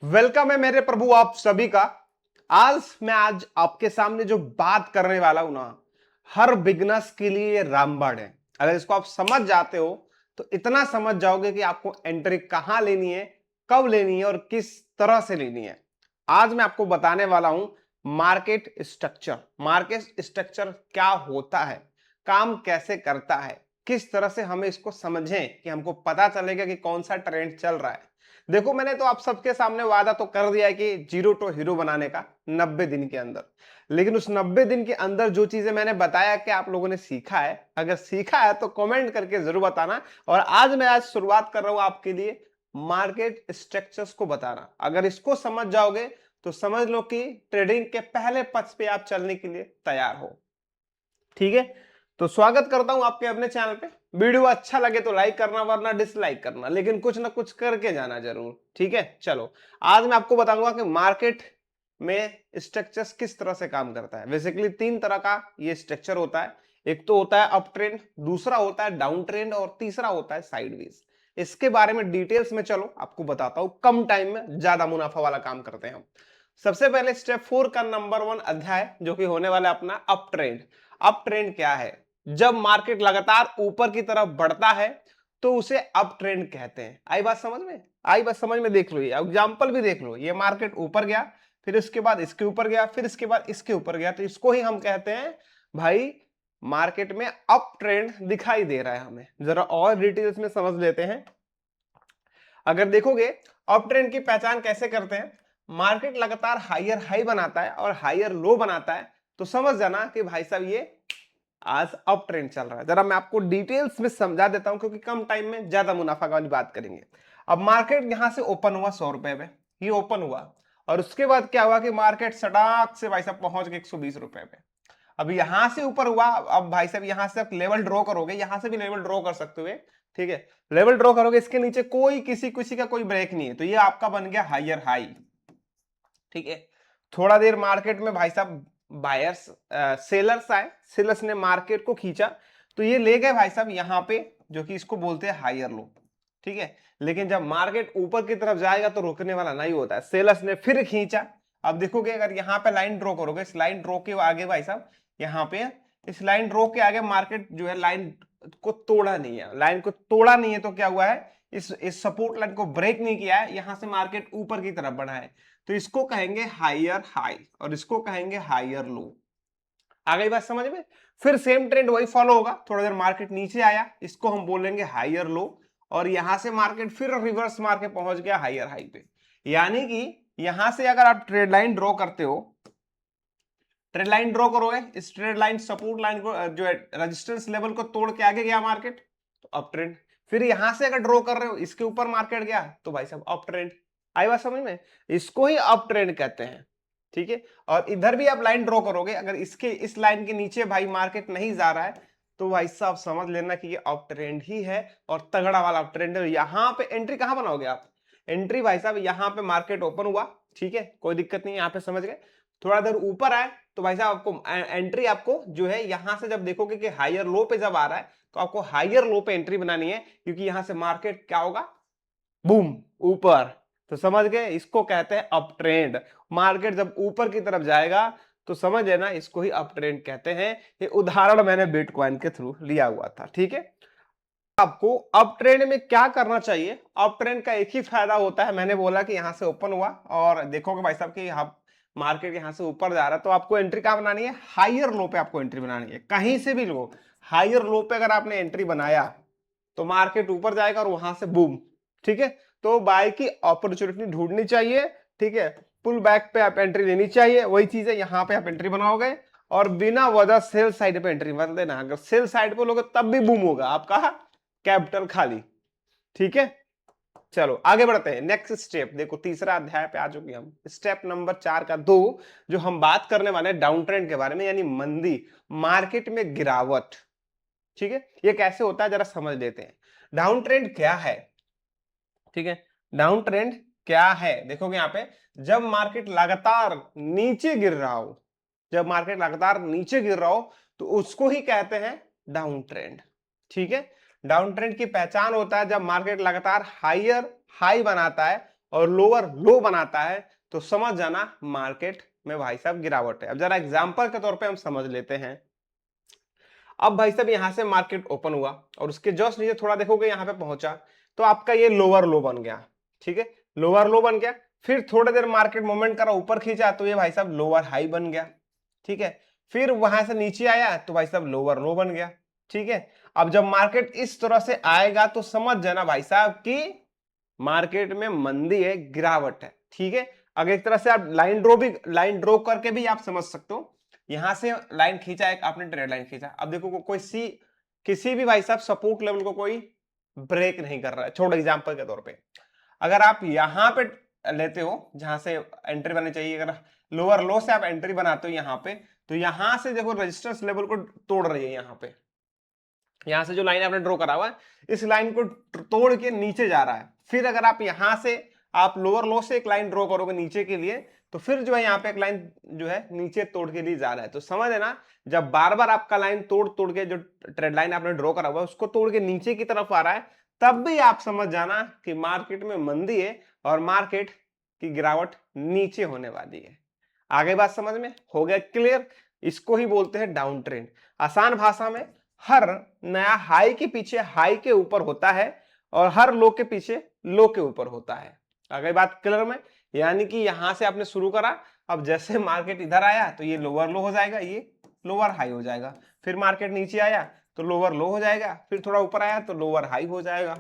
Welcome है मेरे प्रभु आप सभी का। आज आपके सामने जो बात करने वाला हूं ना, हर बिगनर्स के लिए रामबाण है। अगर इसको आप समझ जाते हो तो इतना समझ जाओगे कि आपको एंट्री कहां लेनी है, कब लेनी है और किस तरह से लेनी है। आज मैं आपको बताने वाला हूं मार्केट स्ट्रक्चर। मार्केट स्ट्रक्चर क्या होता है, काम कैसे करता है, किस तरह से हमें इसको समझें कि हमको पता चलेगा कि कौन सा ट्रेंड चल रहा है। देखो, मैंने तो आप सबके सामने वादा तो कर दिया है कि जीरो टू हीरो बनाने का 90 दिन के अंदर। लेकिन उस 90 दिन के अंदर जो चीजें मैंने बताया कि आप लोगों ने सीखा है, अगर सीखा है तो कमेंट करके जरूर बताना। और आज शुरुआत कर रहा हूं आपके लिए मार्केट स्ट्रक्चर्स को बताना। अगर इसको समझ जाओगे तो समझ लो कि ट्रेडिंग के पहले पक्ष पे आप चलने के लिए तैयार हो। ठीक है, तो स्वागत करता हूं आपके अपने चैनल पे। वीडियो अच्छा लगे तो लाइक करना, वरना डिसलाइक करना, लेकिन कुछ ना कुछ करके जाना जरूर। ठीक है, चलो आज मैं आपको बताऊंगा कि मार्केट में स्ट्रक्चर्स किस तरह से काम करता है। बेसिकली तीन तरह का ये स्ट्रक्चर होता है। एक तो होता है अप ट्रेंड, दूसरा होता है डाउन ट्रेंड और तीसरा होता है साइडवेज। इसके बारे में डिटेल्स में चलो आपको बताता हूं। कम टाइम में ज्यादा मुनाफा वाला काम करते हैं हम। सबसे पहले स्टेप 4 का नंबर 1 अध्याय जो कि होने वाला है अपना अप ट्रेंड। अप ट्रेंड क्या है? जब मार्केट लगातार ऊपर की तरफ बढ़ता है तो उसे अप ट्रेंड कहते हैं। आई बात समझ में? आई बात समझ में? देख लो, ये एग्जांपल भी देख लो। ये मार्केट ऊपर गया, फिर इसके बाद इसके ऊपर गया, फिर इसके बाद इसके ऊपर गया, तो इसको ही हम कहते हैं भाई मार्केट में अप ट्रेंड दिखाई दे रहा है हमें। जरा और डिटेल्स में समझ लेते हैं। अगर देखोगे अप ट्रेंड की पहचान कैसे करते हैं, मार्केट लगातार हायर हाई बनाता है और हायर लो बनाता है तो समझ जाना कि भाई साहब ये आज अप ट्रेंड चल रहा है। जरा मैं आपको डिटेल्स में समझा देता हूं क्योंकि कम टाइम में ज्यादा मुनाफा वाली बात करेंगे। अब मार्केट यहां से ओपन हुआ 100 रुपए में, ये ओपन हुआ और उसके बाद क्या हुआ कि मार्केट सटाक से भाई साहब पहुंच गए 120 रुपए पे। अब यहां से ऊपर हुआ। अब भाई साहब यहां से आप लेवल ड्रॉ करोगे, यहां से भी लेवल ड्रॉ कर सकते हो। ठीक है, लेवल ड्रॉ करोगे, इसके नीचे कोई किसी किसी का कोई ब्रेक नहीं है, तो ये आपका बन गया हायर हाई। ठीक है, थोड़ा देर मार्केट में भाई साहब बायर्स सेलर्स आए, सेलर्स ने मार्केट को खींचा तो ये ले गए भाई साहब यहां पे, जो कि इसको बोलते हैं हायर लो। ठीक है, लेकिन जब मार्केट ऊपर की तरफ जाएगा तो रुकने वाला नहीं होता है। सेलर्स ने फिर खींचा। अब देखोगे, अगर यहाँ पे लाइन ड्रॉ करोगे, इस लाइन ड्रॉ के आगे भाई साहब यहाँ पे इस लाइन ड्रॉ के आगे मार्केट जो है लाइन को तोड़ा नहीं है। लाइन को तोड़ा नहीं है तो क्या हुआ है, इस सपोर्ट लाइन को ब्रेक नहीं किया है, यहां से मार्केट ऊपर की तरफ बढ़ा है, तो इसको कहेंगे हायर हाई और इसको कहेंगे हायर लो। आ गई बात समझ में? फिर सेम ट्रेंड वही फॉलो होगा। थोड़ा देर मार्केट नीचे आया, इसको हम बोलेंगे हायर लो, और यहां से मार्केट फिर रिवर्स मार के पहुंच गया हायर हाई पे। यानी कि यहां से अगर आप ट्रेड लाइन ड्रॉ करते हो, ट्रेड लाइन ड्रॉ करोगे, इस ट्रेड लाइन सपोर्ट लाइन को जो है रेजिस्टेंस लेवल को तोड़ के आगे गया मार्केट तो अप ट्रेंड। फिर यहां से अगर ड्रॉ कर रहे हो, इसके ऊपर मार्केट गया तो भाई साहब अप ट्रेंड। आई बात समझ में? इसको ही अप ट्रेंड कहते हैं। ठीक है, और इधर भी आप लाइन ड्रॉ करोगे, अगर इसके इस लाइन के नीचे भाई मार्केट नहीं जा रहा है तो भाई साहब समझ लेना कि ये अप ट्रेंड ही है और तगड़ा वाला अप ट्रेंड है। यहां पे एंट्री कहां बनाओगे आप? एंट्री भाई साहब यहाँ पे मार्केट ओपन हुआ, ठीक है, कोई दिक्कत नहीं, यहाँ पे समझ गए। थोड़ा देर ऊपर आए तो भाई साहब आपको एंट्री आपको जो है यहां से जब देखोगे कि हायर लो पे जब आ रहा है तो आपको हायर लो पे एंट्री बनानी है, क्योंकि यहां से मार्केट क्या होगा, बूम, ऊपर। तो समझ गए, इसको कहते हैं अप ट्रेंड। मार्केट जब ऊपर की तरफ जाएगा तो समझ लेना इसको ही अप ट्रेंड कहते हैं। ये उदाहरण मैंने बिटकॉइन के थ्रू लिया हुआ था। ठीक है, आपको अप ट्रेंड में क्या करना चाहिए? अप ट्रेंड का एक ही फायदा होता है, मैंने बोला कि यहां से ओपन हुआ और देखोगे भाई साहब कि आप मार्केट यहां से ऊपर जा रहा है तो आपको एंट्री कहां बनानी है? हायर लो पे आपको एंट्री बनानी है। कहीं से भी लो, हायर लो पे अगर आपने एंट्री बनाया तो मार्केट ऊपर जाएगा और वहां से बूम। ठीक है, तो बाय की अपॉर्चुनिटी ढूंढनी चाहिए। ठीक है, पुल बैक पे आप एंट्री लेनी चाहिए। वही चीज है, यहाँ पे आप एंट्री बनाओगे और बिना वजह सेल साइड पे एंट्री मत लेना। अगर सेल साइड पे लोगे तब भी बूम होगा आपका कैपिटल खाली। ठीक है, चलो आगे बढ़ते हैं। नेक्स्ट स्टेप देखो, तीसरा अध्याय पे आ चुके हम। स्टेप नंबर 4 का 2 जो हम बात करने वाले हैं डाउन ट्रेंड के बारे में, यानी मंदी, मार्केट में गिरावट। ठीक है, ये कैसे होता है जरा समझ लेते हैं। डाउन ट्रेंड क्या है? ठीक है, डाउन ट्रेंड क्या है देखोगे यहाँ पे, जब मार्केट लगातार नीचे गिर रहा हो, जब मार्केट लगातार नीचे गिर रहा हो तो उसको ही कहते हैं डाउन ट्रेंड। ठीक है, डाउन ट्रेंड की पहचान होता है जब मार्केट लगातार हायर हाई बनाता है और लोअर लो बनाता है तो समझ जाना मार्केट में भाई साहब गिरावट है। अब जरा एग्जांपल के तौर पे हम समझ लेते हैं। अब भाई साहब यहां से मार्केट ओपन हुआ और उसके जस्ट नीचे थोड़ा देखोगे यहां पे पहुंचा तो आपका ये लोअर लो बन गया, ठीक है, लोअर लो बन गया। फिर थोड़ी देर मार्केट मूवमेंट करा ऊपर खींचा तो ये भाई साहब लोअर हाई बन गया, ठीक है। फिर वहां से नीचे आया तो भाई साहब लोअर लो बन गया, ठीक है। अब जब मार्केट इस तरह से आएगा तो समझ जाना भाई साहब कि मार्केट में मंदी है, गिरावट है, ठीक है। अगर एक तरह से आप लाइन ड्रॉ करके भी आप समझ सकते हो। यहां से लाइन खींचा, एक आपने ट्रेड लाइन खींचा। अब देखो कोई किसी भी भाई साहब सपोर्ट लेवल को कोई ब्रेक नहीं कर रहा है। छोड़ो एग्जांपल के तौर पे अगर आप यहां पे लेते हो जहां से एंट्री बननी चाहिए, अगर लोअर लो से आप एंट्री बनाते हो यहां पे, तो यहां से देखो रेजिस्टेंस लेवल को तोड़ रही है। यहां पे यहां से जो लाइन आपने ड्रॉ करा हुआ है इस लाइन को तोड़ के नीचे जा रहा है। फिर अगर आप यहां से आप लोअर लो से एक लाइन ड्रॉ करोगे नीचे के लिए तो फिर जो है यहाँ पे एक लाइन जो है नीचे तोड़ के लिए जा रहा है। तो समझ है ना, जब बार बार आपका लाइन तोड़ तोड़ के जो ट्रेड लाइन आपने ड्रॉ करा हुआ है उसको तोड़ के नीचे की तरफ आ रहा है, तब भी आप समझ जाना कि मार्केट में मंदी है और मार्केट की गिरावट नीचे होने वाली है। आगे बात समझ में हो गया क्लियर? इसको ही बोलते हैं डाउन ट्रेंड। आसान भाषा में हर नया हाई के पीछे हाई के ऊपर होता है और हर लो के पीछे लो के ऊपर होता है। आगे बात क्लियर में? यानी कि यहां से आपने शुरू करा, अब जैसे मार्केट इधर आया तो ये लोअर लो हो जाएगा, ये लोअर हाई हो जाएगा। फिर मार्केट नीचे आया तो लोअर लो हो जाएगा, फिर थोड़ा ऊपर आया तो लोअर हाई हो जाएगा,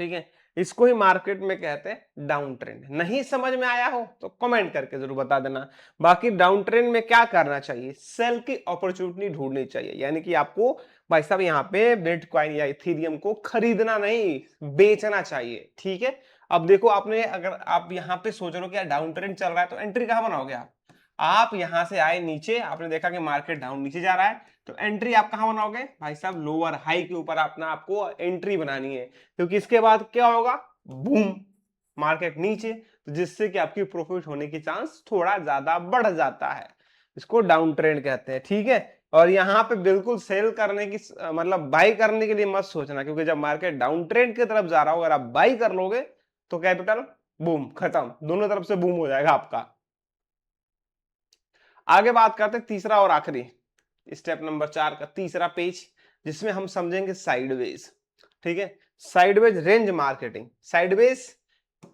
ठीक है। इसको ही मार्केट में कहते हैं डाउन ट्रेंड। नहीं समझ में आया हो तो कमेंट करके जरूर बता देना। बाकी डाउन ट्रेंड में क्या करना चाहिए, सेल की अपॉर्चुनिटी ढूंढनी चाहिए। यानी कि आपको भाई साहब यहाँ पे बिटकॉइन या इथेरियम को खरीदना नहीं बेचना चाहिए, ठीक है। अब देखो आपने, अगर आप यहाँ पे सोच रहे हो कि यार डाउन ट्रेंड चल रहा है तो एंट्री कहां बनाओगे आप यहां से आए नीचे, आपने देखा कि मार्केट डाउन नीचे जा रहा है तो एंट्री आप कहां बनाओगे भाई साहब, लोअर हाई के ऊपर अपना आपको एंट्री बनानी है। क्योंकि इसके बाद क्या होगा, बूम, मार्केट नीचे, तो जिससे कि आपकी प्रॉफिट होने की चांस थोड़ा ज्यादा बढ़ जाता है। इसको डाउन ट्रेंड कहते हैं, ठीक है। और यहाँ पे बिल्कुल सेल करने की मतलब बाई करने के लिए मत सोचना, क्योंकि जब मार्केट डाउन ट्रेंड की तरफ जा रहा हो अगर आप बाई कर लोगे तो कैपिटल बूम, खत्म, दोनों तरफ से बूम हो जाएगा आपका। आगे बात करते हैं तीसरा और आखिरी स्टेप नंबर 4 का तीसरा पेज, जिसमें हम समझेंगे साइडवेज, ठीक है। Sideways range marketing. साइडवेज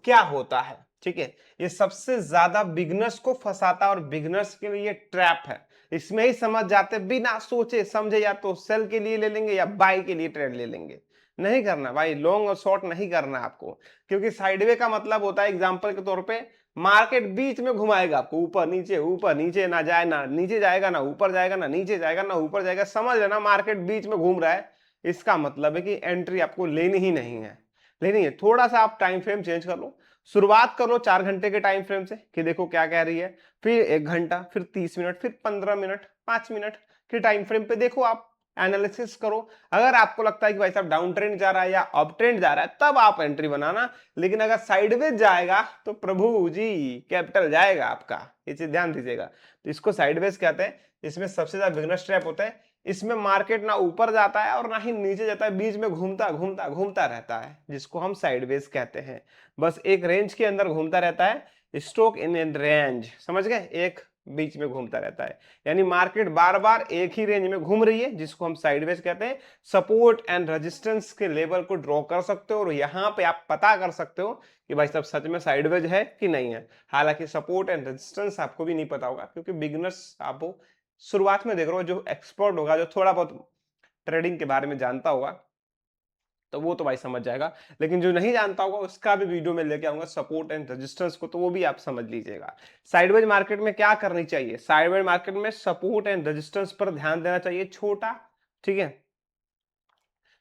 क्या होता है, ठीक है, ये सबसे ज्यादा बिगनर्स को फंसाता है और बिगनर्स के लिए ट्रैप है। इसमें ही समझ जाते बिना सोचे समझे, या तो सेल के लिए ले लेंगे या बाई के लिए ट्रेड ले लेंगे। नहीं करना भाई, लॉन्ग और शॉर्ट नहीं करना आपको, क्योंकि साइडवे का मतलब होता है एग्जांपल के तौर पे मार्केट बीच में घुमाएगा आपको, ऊपर नीचे, ना जाए ना नीचे जाएगा, ना ऊपर जाएगा, ना नीचे जाएगा, ना ऊपर जाएगा। समझ लेना मार्केट बीच में घूम रहा है, इसका मतलब है कि एंट्री आपको लेनी ही नहीं है, लेनी है। थोड़ा सा आप टाइम फ्रेम चेंज कर लो, शुरुआत कर लो 4 घंटे के टाइम फ्रेम से कि देखो क्या कह रही है, फिर 1 घंटा, फिर 30 मिनट, फिर 15 मिनट, 5 मिनट के टाइम फ्रेम पे देखो, आप एनालिसिस करो। अगर आपको लगता है कि भाई साहब डाउन ट्रेंड जा रहा है या अप ट्रेंड जा रहा है तब आप एंट्री बनाना। लेकिन अगर साइडवेज जाएगा तो प्रभु जी कैपिटल जाएगा आपका, ये चीज ध्यान दीजिएगा। तो इसको साइडवेज कहते हैं। इसमें सबसे ज्यादा बिगनर्स ट्रैप होता है। इसमें मार्केट ना ऊपर जाता है और ना ही नीचे जाता है, बीच में घूमता घूमता घूमता रहता है, जिसको हम साइडवेज कहते हैं। बस एक रेंज के अंदर घूमता रहता है, स्टॉक इन रेंज, समझ गए, एक बीच में घूमता रहता है। यानी मार्केट बार बार एक ही रेंज में घूम रही है, जिसको हम साइडवेज कहते हैं। सपोर्ट एंड रेजिस्टेंस के लेवल को ड्रॉ कर सकते हो और यहां पे आप पता कर सकते हो कि भाई साहब सच में साइडवेज है कि नहीं है। हालांकि सपोर्ट एंड रेजिस्टेंस आपको भी नहीं पता होगा, क्योंकि बिगिनर्स आपको शुरुआत में देख रहे हो, जो एक्सपर्ट होगा, जो थोड़ा बहुत ट्रेडिंग के बारे में जानता होगा तो वो तो भाई समझ जाएगा। लेकिन जो नहीं जानता होगा उसका भी वीडियो में लेके आऊंगा सपोर्ट एंड रेजिस्टेंस को, तो वो भी आप समझ लीजिएगा। साइडवेज मार्केट में क्या करनी चाहिए, साइडवेज मार्केट में सपोर्ट एंड रेजिस्टेंस पर ध्यान देना चाहिए, छोटा, ठीक है,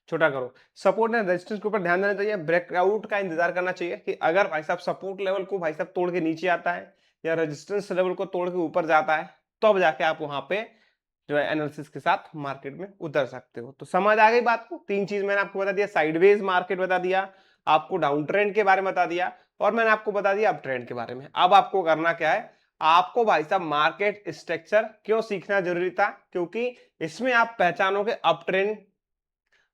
छोटा करो। सपोर्ट एंड रेजिस्टेंस के ऊपर ध्यान देना चाहिए, ब्रेकआउट का इंतजार करना चाहिए कि अगर भाई साहब सपोर्ट लेवल को भाई साहब तोड़ के नीचे आता है या रेजिस्टेंस लेवल को तोड़ के ऊपर जाता है, तब जाके आप वहां पे जो है एनालिसिस के साथ मार्केट में उतर सकते हो। तो समझ आ गई बात को? 3 चीज मैंने आपको बता दिया, साइडवेज मार्केट बता दिया, आपको डाउन ट्रेंड के बारे में बता दिया, और मैंने आपको बता दिया अप ट्रेंड के बारे में। अब आपको करना क्या है, आपको भाई साहब मार्केट स्ट्रक्चर क्यों सीखना जरूरी था, क्योंकि इसमें आप पहचानोगे अप ट्रेंड,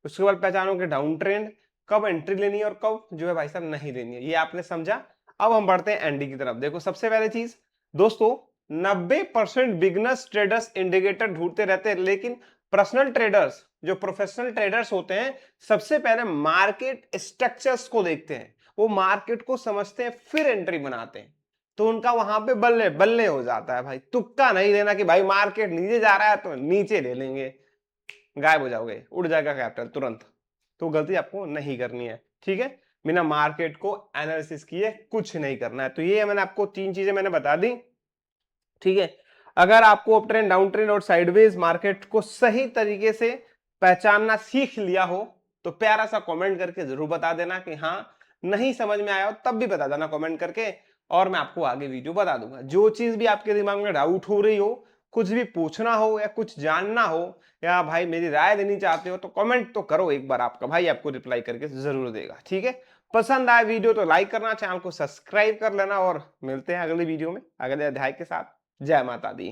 उसके बाद पहचानोगे डाउन ट्रेंड, कब एंट्री लेनी है और कब जो है भाई साहब नहीं लेनी है, ये आपने समझा। अब हम बढ़ते हैं एनडी की तरफ। देखो सबसे पहले चीज दोस्तों, 90% बिगनर्स ट्रेडर्स इंडिकेटर ढूंढते रहते हैं, लेकिन पर्सनल ट्रेडर्स जो प्रोफेशनल ट्रेडर्स होते हैं सबसे पहले मार्केट स्ट्रक्चर्स को देखते हैं, वो मार्केट को समझते हैं फिर एंट्री बनाते हैं। तो उनका वहां पे बल्ले बल्ले हो जाता है भाई, तुक्का नहीं लेना कि भाई मार्केट नीचे जा रहा है तो नीचे ले लेंगे, गायब हो जाओगे, उड़ जाएगा कैपिटल तुरंत। तो गलती आपको नहीं करनी है, ठीक है। बिना मार्केट को एनालिसिस किए कुछ नहीं करना है। तो ये मैंने आपको 3 चीजें मैंने बता दी, ठीक है। अगर आपको अप ट्रेंड, डाउन ट्रेंड और साइडवेज मार्केट को सही तरीके से पहचानना सीख लिया हो तो प्यारा सा कमेंट करके जरूर बता देना कि हाँ नहीं समझ में आया हो, तब भी बता देना कमेंट करके, और मैं आपको आगे वीडियो बता दूंगा। जो चीज भी आपके दिमाग में डाउट हो रही हो, कुछ भी पूछना हो या कुछ जानना हो या भाई मेरी राय देनी चाहते हो तो कमेंट तो करो एक बार, आपका भाई आपको रिप्लाई करके जरूर देगा, ठीक है। पसंद आए वीडियो तो लाइक करना, चैनल को सब्सक्राइब कर लेना, और मिलते हैं अगले वीडियो में अगले अध्याय के साथ। जय माता दी।